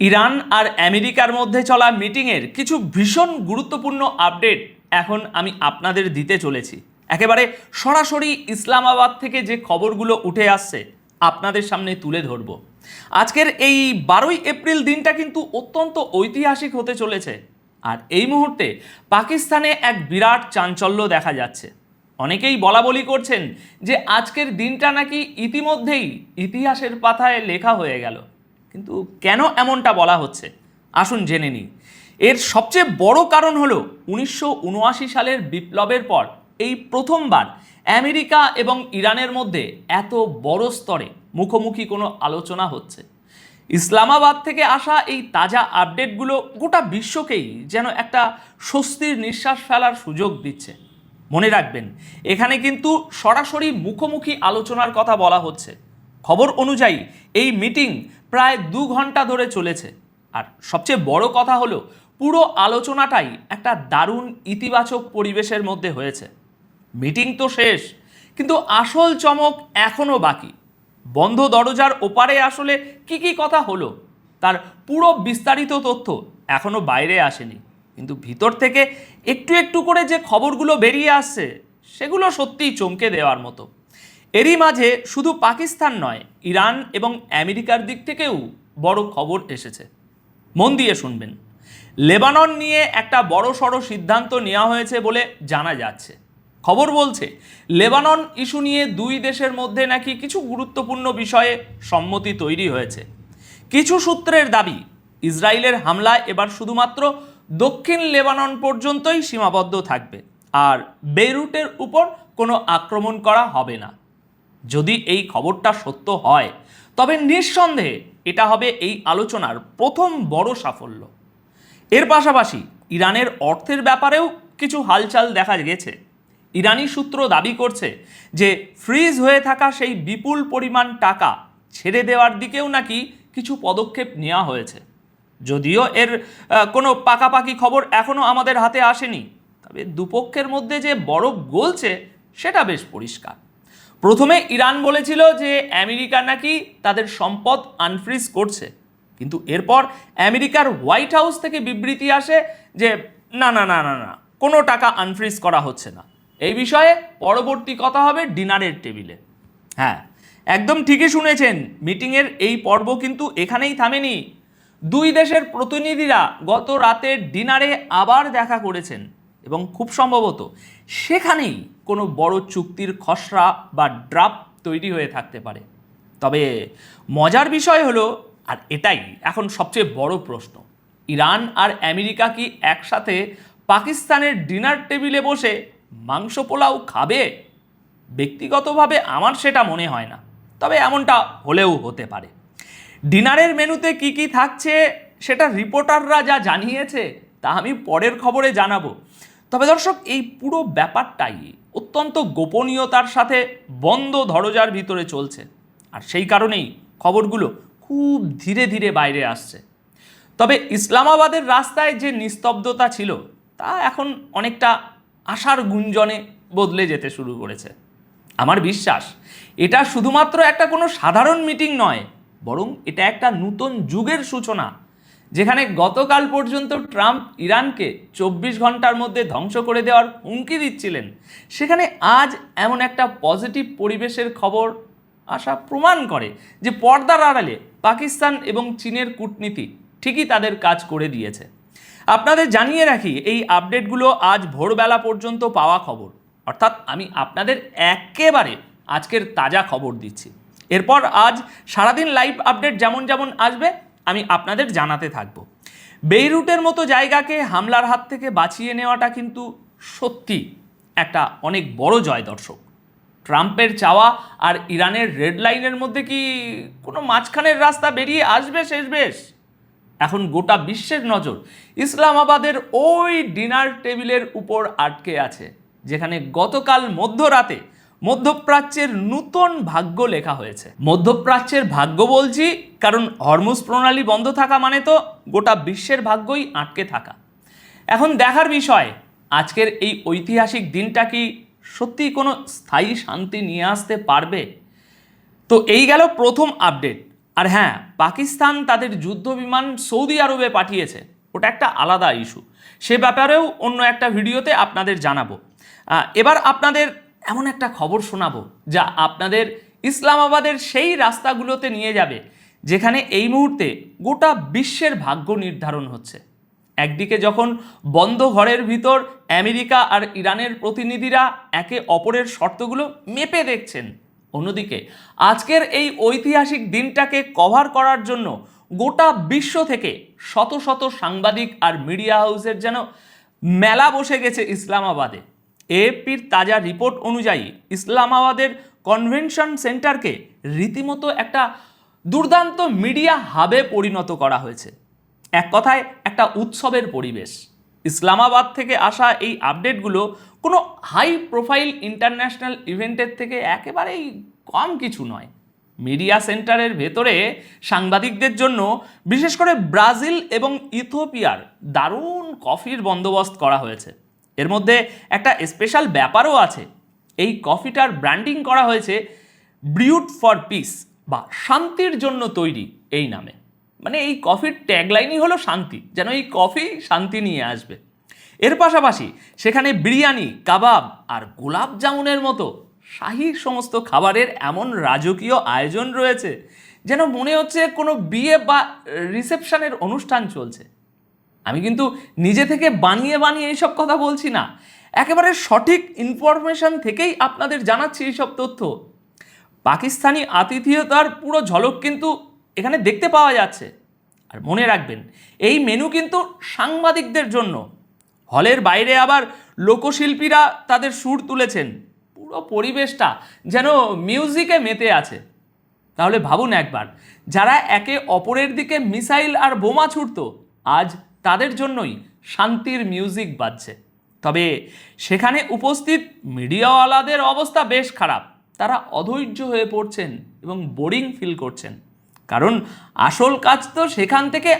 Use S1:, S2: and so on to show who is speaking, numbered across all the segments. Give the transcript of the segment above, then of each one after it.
S1: Iran আর আমেরিকার মধ্যে চলা মিটিংয়ের কিছু ভীষণ গুরুত্বপূর্ণ আপডেট এখন আমি আপনাদের দিতে চলেছি। একেবারে সরাসরি ইসলামাবাদ থেকে যে খবরগুলো উঠে আসছে আপনাদের সামনে তুলে ধরব। আজকের এই 12ই এপ্রিল দিনটা কিন্তু অত্যন্ত ঐতিহাসিক হতে চলেছে। আর এই মুহূর্তে পাকিস্তানে এক বিরাট চাঞ্চল্য দেখা যাচ্ছে। অনেকেই বলাবলি করছেন যে আজকের দিনটা নাকি ইতিমধ্যেই ইতিহাসের পাতায় লেখা হয়ে গেল। কিন্তু কেন এমনটা বলা হচ্ছে আসুন জেনে নিই। এর সবচেয়ে বড় কারণ হলো 1979 সালের বিপ্লবের পর এই প্রথমবার আমেরিকা এবং ইরানের মধ্যে এত বড় স্তরে মুখোমুখি কোনো আলোচনা হচ্ছে। ইসলামাবাদ থেকে আসা এই তাজা আপডেটগুলো গোটা বিশ্বকেই যেন একটা স্বস্তির নিঃশ্বাস ফেলার সুযোগ দিচ্ছে। মনে রাখবেন, এখানে কিন্তু সরাসরি মুখোমুখি আলোচনার কথা বলা হচ্ছে। খবর অনুযায়ী এই মিটিং প্রায় 2 ঘন্টা ধরে চলেছে। আর সবচেয়ে বড় কথা হলো পুরো আলোচনাটাই একটা দারুণ ইতিবাচক পরিবেশের মধ্যে হয়েছে। মিটিং তো শেষ, কিন্তু আসল চমক এখনও বাকি। বন্ধ দরজার ওপারে আসলে কি কথা হলো তার পুরো বিস্তারিত তথ্য এখনও বাইরে আসেনি, কিন্তু ভিতর থেকে একটু একটু করে যে খবরগুলো বেরিয়ে আসছে সেগুলো সত্যিই চমকে দেওয়ার মতো। এরই মাঝে শুধু পাকিস্তান নয়, ইরান এবং আমেরিকার দিক থেকেও বড় খবর এসেছে। মন দিয়ে শুনবেন। লেবানন নিয়ে একটা বড়সড় সিদ্ধান্ত নেওয়া হয়েছে বলে জানা যাচ্ছে। খবর বলছে লেবানন ইস্যু নিয়ে দুই দেশের মধ্যে নাকি কিছু গুরুত্বপূর্ণ বিষয়ে সম্মতি তৈরি হয়েছে। কিছু সূত্রের দাবি ইসরায়েলের হামলা এবার শুধুমাত্র দক্ষিণ লেবানন পর্যন্তই সীমাবদ্ধ থাকবে, আর বেইরুটের উপর কোনো আক্রমণ করা হবে না। যদি এই খবরটা সত্য হয় তবে নিঃসন্দেহে এটা হবে এই আলোচনার প্রথম বড় সাফল্য। এর পাশাপাশি ইরানের অর্থের ব্যাপারেও কিছু হালচাল দেখা গেছে। ইরানি সূত্র দাবি করছে যে ফ্রিজ হয়ে থাকা সেই বিপুল পরিমাণ টাকা ছেড়ে দেওয়ার দিকেও নাকি কিছু পদক্ষেপ নেওয়া হয়েছে। যদিও এর কোনো পাকাপাকি খবর এখনও আমাদের হাতে আসেনি, তবে দুপক্ষের মধ্যে যে বরফ গলছে সেটা বেশ পরিষ্কার। প্রথমে ইরান বলেছিল যে আমেরিকা নাকি তাদের সম্পদ আনফ্রিজ করছে, কিন্তু এরপর আমেরিকার হোয়াইট হাউস থেকে বিবৃতি আসে যে না না না না না কোনো টাকা আনফ্রিজ করা হচ্ছে না। এই বিষয়ে পরবর্তী কথা হবে ডিনারের টেবিলে। হ্যাঁ, একদম ঠিকই শুনেছেন, মিটিংয়ের এই পর্ব কিন্তু এখানেই থামেনি। দুই দেশের প্রতিনিধিরা গত রাতে ডিনারে আবার দেখা করেছেন এবং খুব সম্ভবত সেখানেই কোনো বড় চুক্তির খসড়া বা ড্রাফট তৈরি হয়ে থাকতে পারে। তবে মজার বিষয় হলো, আর এটাই এখন সবচেয়ে বড় প্রশ্ন, ইরান আর আমেরিকা কি একসাথে পাকিস্তানের ডিনার টেবিলে বসে মাংস পোলাও খাবে? ব্যক্তিগতভাবে আমার সেটা মনে হয় না, তবে এমনটা হলেও হতে পারে। ডিনারের মেনুতে কি থাকছে সেটা রিপোর্টাররা যা জানিয়েছে তা আমি পরের খবরে জানাবো। তবে দর্শক, এই পুরো ব্যাপারটাই অত্যন্ত গোপনীয়তার সাথে বন্ধ দরজার ভিতরে চলছে, আর সেই কারণেই খবরগুলো খুব ধীরে ধীরে বাইরে আসছে। তবে ইসলামাবাদের রাস্তায় যে নিস্তব্ধতা ছিল তা এখন অনেকটা আশার গুঞ্জনে বদলে যেতে শুরু করেছে। আমার বিশ্বাস এটা শুধুমাত্র একটা কোনো সাধারণ মিটিং নয়, বরং এটা একটা নতুন যুগের সূচনা। যেখানে গতকাল পর্যন্ত ট্রাম্প ইরানকে 24 ঘন্টার মধ্যে ধ্বংস করে দেওয়ার হুমকি দিচ্ছিলেন, সেখানে আজ এমন একটা পজিটিভ পরিবেশের খবর আসা প্রমাণ করে যে পর্দার আড়ালে পাকিস্তান এবং চীনের কূটনীতি ঠিকই তাদের কাজ করে দিয়েছে। আপনাদের জানিয়ে রাখি, এই আপডেটগুলো আজ ভোরবেলা পর্যন্ত পাওয়া খবর, অর্থাৎ আমি আপনাদের একেবারে আজকের তাজা খবর দিচ্ছি। এরপর আজ সারাদিন লাইভ আপডেট যেমন যেমন আসবে আমি আপনাদের জানাতে থাকব। বেইরুটের মতো জায়গাকে হামলার হাত থেকে বাঁচিয়ে নেওয়াটা কিন্তু সত্যি একটা অনেক বড় জয় দর্শক। ট্রাম্পের চাওয়া আর ইরানের রেড লাইনের মধ্যে কি কোনো মাঝখানের রাস্তা বেরিয়ে আসবে শেষবেশ? এখন গোটা বিশ্বের নজর ইসলামাবাদের ওই ডিনার টেবিলের উপর আটকে আছে, যেখানে গতকাল মধ্যরাতে মধ্যপ্রাচ্যের নতুন ভাগ্য লেখা হয়েছে। মধ্যপ্রাচ্যের ভাগ্য বলছি কারণ হরমুজ প্রণালী বন্ধ থাকা মানে তো গোটা বিশ্বের ভাগ্যই আটকে থাকা। এখন দেখার বিষয়, আজকের এই ঐতিহাসিক দিনটা কি সত্যিই কোনো স্থায়ী শান্তি নিয়ে আসতে পারবে? তো এই গেল প্রথম আপডেট। আর হ্যাঁ, পাকিস্তান তাদের যুদ্ধ বিমান সৌদি আরবে পাঠিয়েছে, ওটা একটা আলাদা ইস্যু, সে ব্যাপারেও অন্য একটা ভিডিওতে আপনাদের জানাবো। এবার আপনাদের এমন একটা খবর শোনাবো যা আপনাদের ইসলামাবাদের সেই রাস্তাগুলোতে নিয়ে যাবে যেখানে এই মুহূর্তে গোটা বিশ্বের ভাগ্য নির্ধারণ হচ্ছে। একদিকে যখন বন্ধ ঘরের ভিতর আমেরিকা আর ইরানের প্রতিনিধিরা একে অপরের শর্তগুলো মেপে দেখছেন, অন্যদিকে আজকের এই ঐতিহাসিক দিনটাকে কভার করার জন্য গোটা বিশ্ব থেকে শত শত সাংবাদিক আর মিডিয়া হাউসের যেন মেলা বসে গেছে ইসলামাবাদে। এএফপির তাজা রিপোর্ট অনুযায়ী ইসলামাবাদের কনভেনশন সেন্টারকে রীতিমতো একটা দুর্দান্ত মিডিয়া হাবে পরিণত করা হয়েছে। এক কথায় একটা উৎসবের পরিবেশ। ইসলামাবাদ থেকে আসা এই আপডেটগুলো কোনো হাই প্রোফাইল ইন্টারন্যাশনাল ইভেন্টের থেকে একেবারেই কম কিছু নয়। মিডিয়া সেন্টারের ভেতরে সাংবাদিকদের জন্য বিশেষ করে ব্রাজিল এবং ইথিওপিয়ার দারুণ কফির বন্দোবস্ত করা হয়েছে। এর মধ্যে একটা স্পেশাল ব্যাপারও আছে, এই কফিটার ব্র্যান্ডিং করা হয়েছে ব্রিউড ফর পিস বা শান্তির জন্য তৈরি এই নামে। মানে এই কফির ট্যাগলাইনই হলো শান্তি, যেন এই কফি শান্তি নিয়ে আসবে। এর পাশাপাশি সেখানে বিরিয়ানি, কাবাব আর গোলাপ জামুনের মতো শাহী সমস্ত খাবারের এমন রাজকীয় আয়োজন রয়েছে যেন মনে হচ্ছে কোনো বিয়ে বা রিসেপশনের অনুষ্ঠান চলছে। আমি কিন্তু নিজে থেকে বানিয়ে বানিয়ে এইসব কথা বলছি না, একেবারে সঠিক ইনফরমেশন থেকেই আপনাদের জানাচ্ছি এইসব তথ্য। পাকিস্তানি আতিথেয়তার পুরো ঝলক কিন্তু এখানে দেখতে পাওয়া যাচ্ছে। আর মনে রাখবেন, এই মেনু কিন্তু সাংবাদিকদের জন্য। হলের বাইরে আবার লোকশিল্পীরা তাদের সুর তুলেছেন, পুরো পরিবেশটা যেন মিউজিকে মেতে আছে। তাহলে ভাবুন একবার, যারা একে অপরের দিকে মিসাইল আর বোমা ছুটত, আজ তাদের জন্যই শান্তির মিউজিক বাজছে। তবে সেখানে উপস্থিত মিডিয়াওয়ালাদের অবস্থা বেশ খারাপ। তারা অধৈর্য হয়ে পড়ছেন এবং বোরিং ফিল করছেন, কারণ আসল কাজ তো সেখান থেকে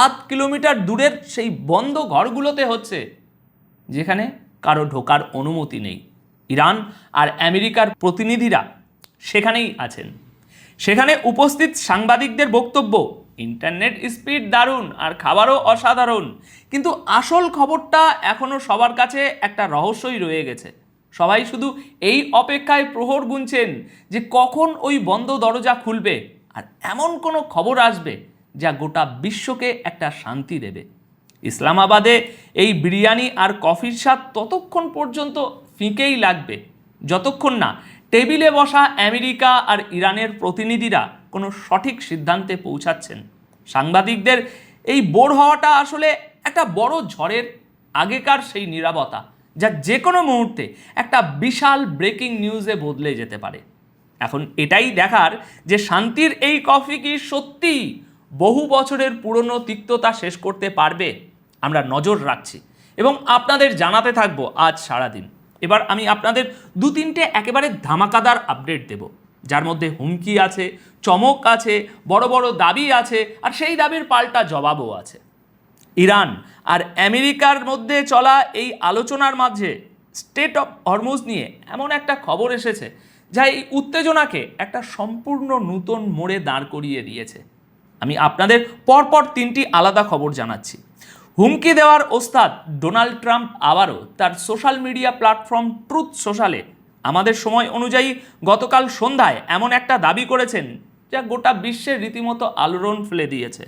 S1: ৮ কিলোমিটার দূরের সেই বন্ধ ঘরগুলোতে হচ্ছে, যেখানে কারো ঢোকার অনুমতি নেই। ইরান আর আমেরিকার প্রতিনিধিরা সেখানেই আছেন। সেখানে উপস্থিত সাংবাদিকদের বক্তব্য, ইন্টারনেট স্পিড দারুণ আর খাবারও অসাধারণ, কিন্তু আসল খবরটা এখনও সবার কাছে একটা রহস্যই রয়ে গেছে। সবাই শুধু এই অপেক্ষায় প্রহর গুনছেন যে কখন ওই বন্ধ দরজা খুলবে আর এমন কোনো খবর আসবে যা গোটা বিশ্বকে একটা শান্তি দেবে। ইসলামাবাদে এই বিরিয়ানি আর কফির স্বাদ ততক্ষণ পর্যন্ত ফিকেই লাগবে যতক্ষণ না টেবিলে বসা আমেরিকা আর ইরানের প্রতিনিধিরা কোনো সঠিক সিদ্ধান্তে পৌঁছাচ্ছেন। সাংবাদিকদের এই বোর হওয়াটা আসলে একটা বড় ঝড়ের আগেকার সেই নীরবতা, যা যে কোনো মুহূর্তে একটা বিশাল ব্রেকিং নিউজে বদলে যেতে পারে। এখন এটাই দেখার যে শান্তির এই কফি কি সত্যি বহু বছরের পুরনো তিক্ততা শেষ করতে পারবে। আমরা নজর রাখছি এবং আপনাদের জানাতে থাকবো আজ সারাদিন। এবার আমি আপনাদের 2-3টে একেবারে ধামাকাদার আপডেট দেব, যার মধ্যে হুমকি আছে, চমক আছে, বড় বড় দাবি আছে, আর সেই দাবির পাল্টা জবাবও আছে। ইরান আর আমেরিকার মধ্যে চলা এই আলোচনার মাঝে স্টেট অফ হরমুজ নিয়ে এমন একটা খবর এসেছে যা এই উত্তেজনাকে একটা সম্পূর্ণ নতুন মোড়ে দাঁড় করিয়ে দিয়েছে। আমি আপনাদের পরপর 3টি আলাদা খবর জানাচ্ছি। হুমকি দেওয়ার ওস্তাদ ডোনাল্ড ট্রাম্প আবারও তার সোশ্যাল মিডিয়া প্ল্যাটফর্ম ট্রুথ সোশ্যালে আমাদের সময় অনুযায়ী গতকাল সন্ধ্যায় এমন একটা দাবি করেছেন যা গোটা বিশ্বের রীতিমতো আলোড়ন ফেলে দিয়েছে।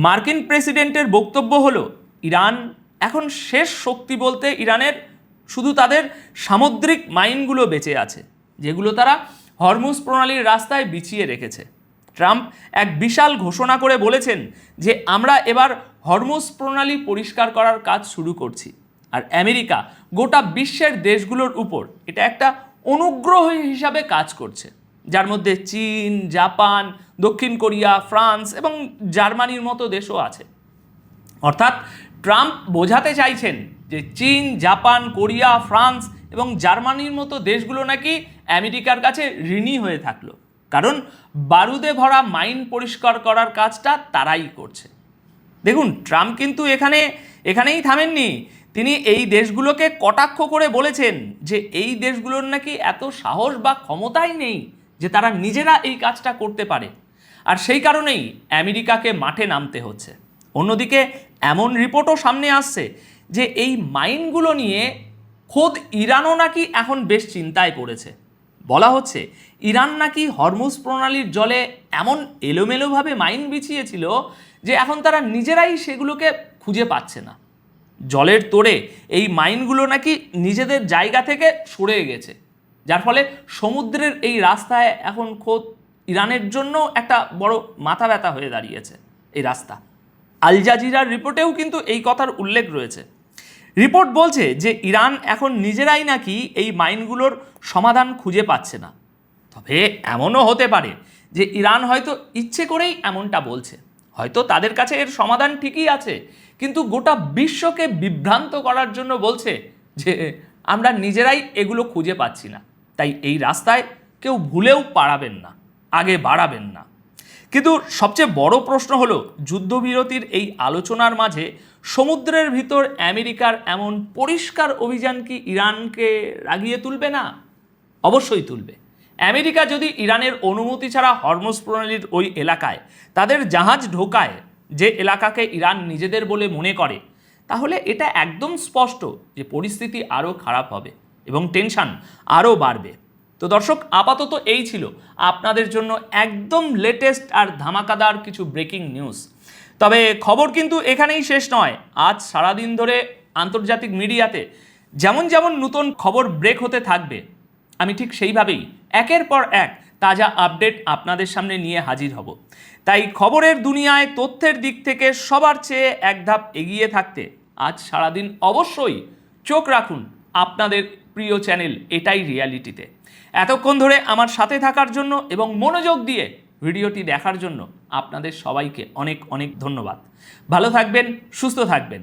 S1: মার্কিন প্রেসিডেন্টের বক্তব্য হলো, ইরান এখন শেষ শক্তি বলতে ইরানের শুধু তাদের সামুদ্রিক মাইনগুলো বেঁচে আছে, যেগুলো তারা হরমুজ প্রণালীর রাস্তায় বিছিয়ে রেখেছে। ট্রাম্প এক বিশাল ঘোষণা করে বলেছেন যে আমরা এবার হরমুজ প্রণালী পরিষ্কার করার কাজ শুরু করছি। আর আমেরিকা গোটা বিশ্বের দেশগুলোর উপর এটা একটা অনুগ্রহ হিসাবে কাজ করছে, যার মধ্যে চীন, জাপান, দক্ষিণ কোরিয়া, ফ্রান্স এবং জার্মানির মতো দেশও আছে। অর্থাৎ ট্রাম্প বোঝাতে চাইছেন যে চীন, জাপান, কোরিয়া, ফ্রান্স এবং জার্মানির মতো দেশগুলো নাকি আমেরিকার কাছে ঋণী হয়ে থাকলো, কারণ বারুদে ভরা মাইন পরিষ্কার করার কাজটা তারাই করছে। দেখুন, ট্রাম্প কিন্তু এখানেই থামেননি। তিনি এই দেশগুলোকে কটাক্ষ করে বলেছেন যে এই দেশগুলোর নাকি এত সাহস বা ক্ষমতাই নেই যে তারা নিজেরা এই কাজটা করতে পারে। আর সেই কারণেই আমেরিকাকে মাঠে নামতে হচ্ছে। অন্যদিকে এমন রিপোর্টও সামনে আসছে যে এই মাইনগুলো নিয়ে খোদ ইরানও নাকি এখন বেশ চিন্তায় পড়েছে। বলা হচ্ছে ইরান নাকি হরমুজ প্রণালীর জলে এমন এলোমেলোভাবে মাইন বিছিয়েছিল যে এখন তারা নিজেরাই সেগুলোকে খুঁজে পাচ্ছে না। জলের তোড়ে এই মাইনগুলো নাকি নিজেদের জায়গা থেকে সরে গেছে, যার ফলে সমুদ্রের এই রাস্তায় এখন খোদ ইরানের জন্য একটা বড় মাথা ব্যথা হয়ে দাঁড়িয়েছে এই রাস্তা। আল জাজিরার রিপোর্টেও কিন্তু এই কথার উল্লেখ রয়েছে। রিপোর্ট বলছে যে ইরান এখন নিজেরাই নাকি এই মাইনগুলোর সমাধান খুঁজে পাচ্ছে না। তবে এমনও হতে পারে যে ইরান হয়তো ইচ্ছে করেই এমনটা বলছে, হয়তো তাদের কাছে এর সমাধান ঠিকই আছে, কিন্তু গোটা বিশ্বকে বিভ্রান্ত করার জন্য বলছে যে আমরা নিজেরাই এগুলো খুঁজে পাচ্ছি না, তাই এই রাস্তায় কেউ ভুলেও পারাবেন না, আগে বাড়াবেন না। কিন্তু সবচেয়ে বড় প্রশ্ন হলো, যুদ্ধবিরতির এই আলোচনার মাঝে সমুদ্রের ভিতর আমেরিকার এমন পরিষ্কার অভিযান কি ইরানকে রাগিয়ে তুলবে না? অবশ্যই তুলবে। আমেরিকা যদি ইরানের অনুমতি ছাড়া হরমুজ প্রণালীর ওই এলাকায় তাদের জাহাজ ঢোকায়, যে এলাকাকে ইরান নিজেদের বলে মনে করে, তাহলে এটা একদম স্পষ্ট যে পরিস্থিতি আরও খারাপ হবে এবং টেনশন আরও বাড়বে। তো দর্শক, আপাতত এই ছিল আপনাদের জন্য একদম লেটেস্ট আর ধামাকাদার কিছু ব্রেকিং নিউজ। তবে খবর কিন্তু এখানেই শেষ নয়। আজ সারাদিন ধরে আন্তর্জাতিক মিডিয়াতে যেমন যেমন নতুন খবর ব্রেক হতে থাকবে, আমি ঠিক সেইভাবেই একের পর এক তাজা আপডেট আপনাদের সামনে নিয়ে হাজির হব। তাই খবরের দুনিয়ায় তথ্যের দিক থেকে সবার চেয়ে এক ধাপ এগিয়ে থাকতে আজ সারাদিন অবশ্যই চোখ রাখুন আপনাদের প্রিয় চ্যানেল এটাই রিয়ালিটিতে। এতক্ষণ ধরে আমার সাথে থাকার জন্য এবং মনোযোগ দিয়ে ভিডিওটি দেখার জন্য আপনাদের সবাইকে অনেক অনেক ধন্যবাদ। ভালো থাকবেন, সুস্থ থাকবেন।